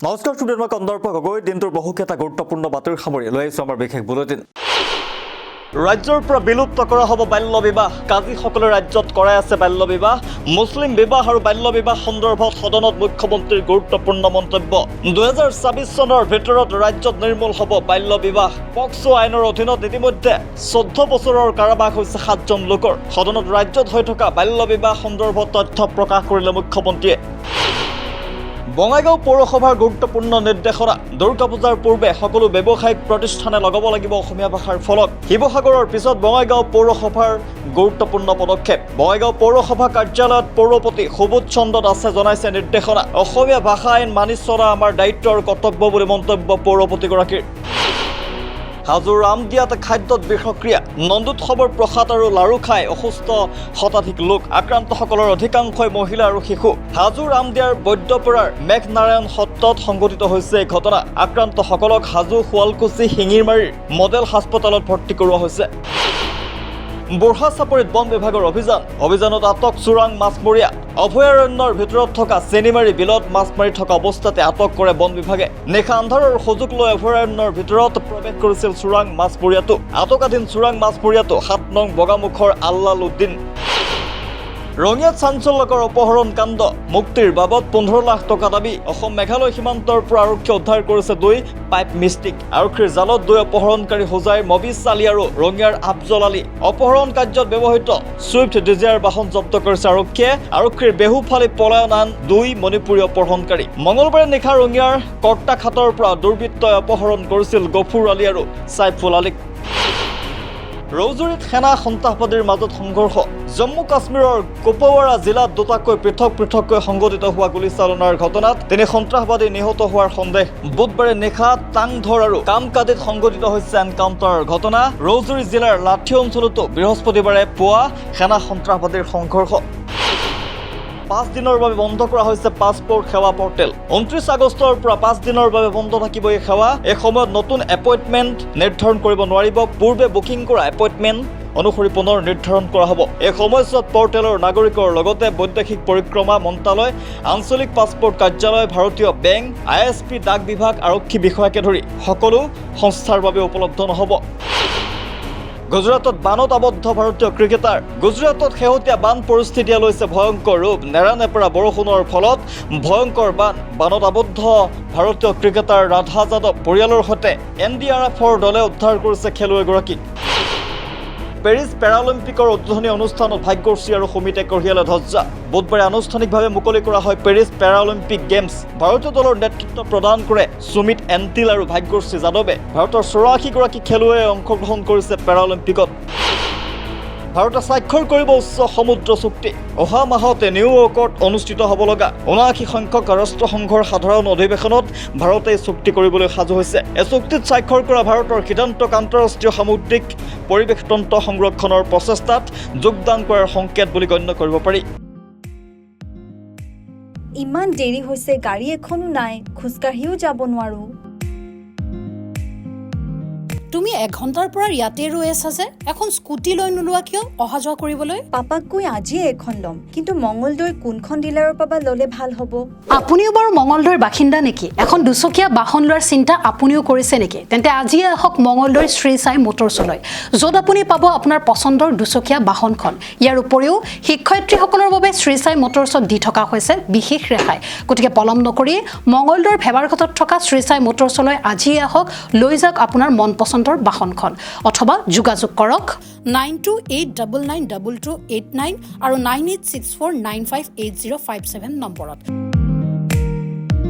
নমস্কাৰ ষ্টুডেণ্ট মই কন্দৰ্প গগৈ দিনটোৰ বহুকেইটা গুৰুত্বপূৰ্ণ বাতৰি সামৰি লৈ আহিছোঁ আমাৰ বিশেষ বুলেটিন ৰাজ্যৰ পৰা বিলুপ্ত কৰা হ'ব বাল্য বিবাহ কাজীসকলে ৰাজ্যত কৰাই আছে বাল্য বিবাহ মুছলিম বিবাহ আৰু বাল্য বিবাহ সন্দৰ্ভত সদনত মুখ্যমন্ত্ৰীৰ গুৰুত্বপূৰ্ণ মন্তব্য 2024 চনৰ ভিতৰত ৰাজ্যত নিৰ্মূল হ'ব বাল্য বিবাহ পক্সো আইনৰ অধীনত ইতিমধ্যে 14 বছৰৰ কাৰাবাস হৈছে 7জন লোকৰ সদনত ৰাজ্যত হৈ থকা বাল্য বিবাহ সন্দৰ্ভত তথ্য প্ৰকাশ কৰিলে মুখ্যমন্ত্ৰীয়ে বঙাইগাঁও পৌৰসভাৰ গুৰুত্বপূৰ্ণ নিৰ্দেশনা দুৰ্গা পূজাৰ পূৰ্বে সকলো ব্যৱসায়িক প্ৰতিষ্ঠানে লগাব লাগিব অসমীয়া ভাষাৰ ফলক শিৱসাগৰৰ পিছত বঙাইগাঁও পৌৰসভাৰ গুৰুত্বপূৰ্ণ পদক্ষেপ বঙাইগাঁও পৌৰসভা কাৰ্যালয়ত পৌৰপতি সুবোধ চন্দ্ৰ দাসে জনাইছে নিৰ্দেশনা অসমীয়া ভাষা আইন মানি চলা আমাৰ দায়িত্ব আৰু কৰ্তব্য বুলি মন্তব্য পৌৰপতিগৰাকীৰ হাজোৰ আমদিয়াত খাদ্যত বিষক্ৰিয়া নন্দোৎসৱৰ প্ৰসাদ আৰু লাৰু খাই অসুস্থ শতাধিক লোক আক্ৰান্তসকলৰ অধিকাংশই মহিলা আৰু শিশু হাজোৰ আমদিয়াৰ বৈদ্যপুৰাৰ মেঘনাৰায়ণ সত্ৰত সংঘটিত হৈছে এই ঘটনা আক্ৰান্তসকলক হাজো শুৱালকুছি শিঙিৰমাৰীৰ মডেল হাস্পতালত ভৰ্তি কৰোৱা হৈছে বুঢ়া চাপৰিত বন বিভাগৰ অভিযানত আটক চোৰাং মাছমৰীয়া অভয়াৰণ্যৰ ভিতৰত থকা চেনিমাৰী বিলত মাছ মাৰি থকা অৱস্থাতে আটক কৰে বন বিভাগে নিশা আন্ধাৰৰ সুযোগ লৈ অভয়াৰণ্যৰ ভিতৰত প্ৰৱেশ কৰিছিল চোৰাং মাছমৰীয়াটো আটকাধীন চোৰাং মাছমৰীয়াটো 7 নং বগামুখৰ আল্লাল উদ্দিন ৰঙিয়াত চাঞ্চল্যকৰ অপহৰণ কাণ্ড মুক্তিৰ বাবদ 15 লাখ টকা দাবী অসম মেঘালয় সীমান্তৰ পৰা আৰক্ষীয়ে উদ্ধাৰ কৰিছে 2 পাইপ মিষ্টিক আৰক্ষীৰ জালত 2 অপহৰণকাৰী হোজাইৰ মবিজ আলী আৰু ৰঙিয়াৰ আফজল আলী অপহৰণ কাৰ্যত ব্যৱহৃত সুইফ্ট ডিজায়াৰ বাহন জব্দ কৰিছে আৰক্ষীৰ বেহুফালি পলায়ন আন 2 মণিপুৰী অপহৰণকাৰী মঙলবাৰে নিশা ৰঙিয়াৰ কৰ্তাখাটৰ পৰা দুৰ্বৃত্তই অপহৰণ কৰিছিল গফুৰ আলী আৰু সাইফুল আলীক ৰৌজুৰীত সেনা সন্ত্ৰাসবাদীৰ মাজত সংঘৰ্ষ জম্মু কাশ্মীৰৰ কুপৱাৰা জিলাত দুটাকৈ পৃথককৈ সংঘটিত হোৱা গুলীচালনাৰ ঘটনাত 3 সন্ত্ৰাসবাদী নিহত হোৱাৰ সন্দেহ বুধবাৰে নিশা টাংধৰ আৰু কামকাদিত সংঘটিত হৈছে এনকাউণ্টাৰৰ ঘটনা ৰৌজুৰী জিলাৰ লাঠি অঞ্চলতো বৃহস্পতিবাৰে পুৱা সেনা সন্ত্ৰাসবাদীৰ সংঘৰ্ষ 5 দিনৰ বাবে বন্ধ কৰা হৈছে পাছপোৰ্ট সেৱা পৰ্টেল 29 আগষ্টৰ পৰা 5 দিনৰ বাবে বন্ধ থাকিব এই সেৱা এই সময়ত নতুন এপইণ্টমেণ্ট নিৰ্ধাৰণ কৰিব নোৱাৰিব পূৰ্বে বুকিং কৰা এপইণ্টমেণ্ট অনুসৰি পুনৰ নিৰ্ধাৰণ কৰা হ'ব এই সময়ছোৱাত পৰ্টেলৰ নাগৰিকৰ লগতে বৈদেশিক পৰিক্ৰমা মন্ত্ৰালয় আঞ্চলিক পাছপোৰ্ট কাৰ্যালয় ভাৰতীয় বেংক ISP ডাক বিভাগ আৰক্ষী বিষয়াকে ধৰি সকলো সংস্থাৰ বাবে উপলব্ধ নহ'ব গুজৰাটত বানত আবদ্ধ ভাৰতীয় ক্ৰিকেটাৰ গুজৰাটত শেহতীয়া বান পৰিস্থিতিয়ে লৈছে ভয়ংকৰ ৰূপ নেৰানেপেৰা বৰষুণৰ ফলত ভয়ংকৰ বানত আবদ্ধ ভাৰতীয় ক্ৰিকেটাৰ ৰাধা যাদৱ পৰিয়ালৰ সৈতে NDRFৰ দলে উদ্ধাৰ কৰিছে খেলুৱৈগৰাকীক পেৰিছ পেৰালিম্পিকৰ উদ্বোধনী অনুষ্ঠানত ভাগ্যশ্ৰী আৰু সুমিতে কঢ়িয়ালে ধ্বজা বুধবাৰে আনুষ্ঠানিকভাৱে মুকলি কৰা হয় পেৰিছ পেৰালিম্পিক গেমছ ভাৰতীয় দলৰ নেতৃত্ব প্ৰদান কৰে সুমিত এণ্টিল আৰু ভাগ্যশ্ৰী যাদৱে ভাৰতৰ 84 গৰাকী খেলুৱৈয়ে অংশগ্ৰহণ কৰিছে পেৰালিম্পিকত ভাৰতে স্বাক্ষৰ কৰিব উচ্চ সমুদ্ৰ চুক্তি অহা মাহতে নিউয়ৰ্কত অনুষ্ঠিত হ'ব লগা 79 সংখ্যক ৰাষ্ট্ৰসংঘৰ সাধাৰণ অধিৱেশনত ভাৰতে চুক্তি কৰিবলৈ সাজু হৈছে এই চুক্তিত স্বাক্ষৰ কৰা ভাৰতৰ সিদ্ধান্তক আন্তঃৰাষ্ট্ৰীয় সামুদ্ৰিক পৰিৱেশ তন্ত্ৰ সংৰক্ষণৰ প্ৰচেষ্টাত যোগদান কৰাৰ সংকেত বুলি গণ্য কৰিব পাৰি ইমান দেৰি হৈছে গাড়ী এখনো নাই খোজকাঢ়িও যাব নোৱাৰো তুমি 1 ঘণ্টাৰ পৰা ইয়াতে ৰৈ আছা যে এখন স্কুটি লৈ নোলোৱা কিয় অহা যোৱা কৰিবলৈ পাপাক কৈ আজি এখন লম কিন্তু মঙ্গলদৈৰ কোনখন ডিলাৰৰ পৰা ললে ভাল হ'ব আপুনিও বাৰু মঙ্গলদৈৰ বাসিন্দা নেকি এখন দুচকীয়া বাহন লোৱাৰ চিন্তা আপুনিও কৰিছে নেকি তেন্তে আজি আহক মঙ্গলদৈৰ শ্ৰী সাই মটৰছলৈ য'ত আপুনি পাব আপোনাৰ পছন্দৰ দুচকীয়া বাহনখন ইয়াৰ উপৰিও শিক্ষয়িত্ৰীসকলৰ বাবে শ্ৰী সাই মটৰছত দি থকা হৈছে বিশেষ ৰেহাই গতিকে পলম নকৰি মঙ্গলদৈৰ ভেবাৰঘাটত থকা শ্ৰী সাই মটৰছলৈ আজি আহক লৈ যাওক আপোনাৰ মন পছন্দৰ বাহনখন অথবা যোগাযোগ কৰক 9289922289 আৰু 9864958057 নম্বৰত